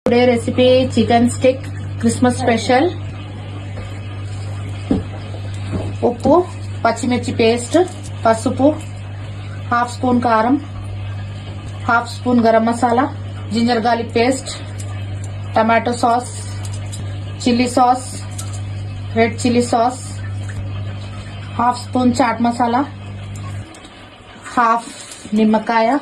Today recipe chicken stick Christmas special. ఉప్పు, పచ్చిమిర్చి paste, పసుపు, హాఫ్ స్పూన్ కారం, half spoon garam masala, ginger garlic paste, tomato sauce, chilli sauce, red chilli sauce, half spoon chaat masala, half నిమ్మకాయ,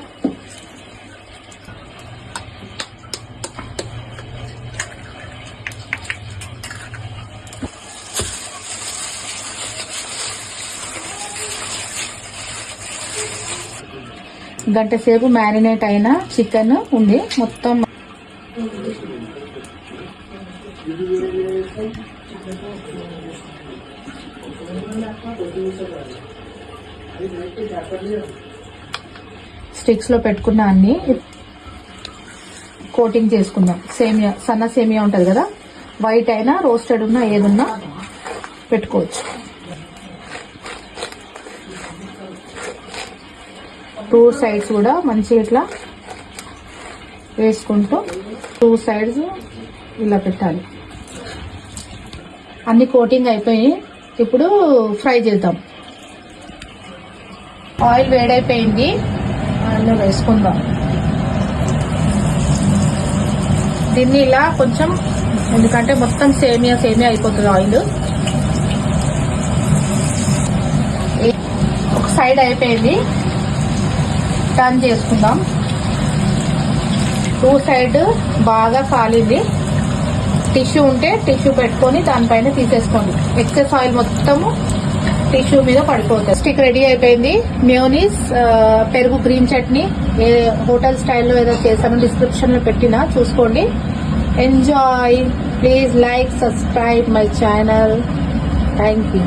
గంట సేపు marinate అయిన chicken ఉంది మొత్తం. స్టిక్స్ లో పెట్టుకున్న అన్ని కోటింగ్ చేసుకుందాం. సేమియా, సన్న సేమియా ఉంటది కదా, వైట్ అయినా రోస్టెడ్ ఉన్నా ఏదున్నా పెట్టుకోవచ్చు. టూ సైడ్స్ కూడా మంచిగా ఇట్లా వేసుకుంటూ టూ సైడ్స్ ఇలా పెట్టాలి. అన్ని కోటింగ్ అయిపోయి ఇప్పుడు ఫ్రై చేద్దాం. ఆయిల్ వేడైపోయింది, అందులో వేసుకుందాం. దీన్ని ఇలా కొంచెం, ఎందుకంటే మొత్తం సేమియా అయిపోతుంది ఆయిల్. ఒక సైడ్ అయిపోయింది, టర్న్ చేసుకుందాం. టూ సైడ్ బాగా కాలింది. టిష్యూ ఉంటే టిష్యూ పెట్టుకొని దానిపైన తీసేసుకోండి. ఎక్సెస్ ఆయిల్ మొత్తము టిష్యూ మీద పడిపోతుంది. స్టిక్ రెడీ అయిపోయింది. మయోనీస్, పెరుగు, గ్రీన్ చట్నీ, హోటల్ స్టైల్లో ఏదో చేశాను, డిస్క్రిప్షన్ లో పెట్టినా చూసుకోండి. Enjoy. Please like, subscribe my channel. Thank you.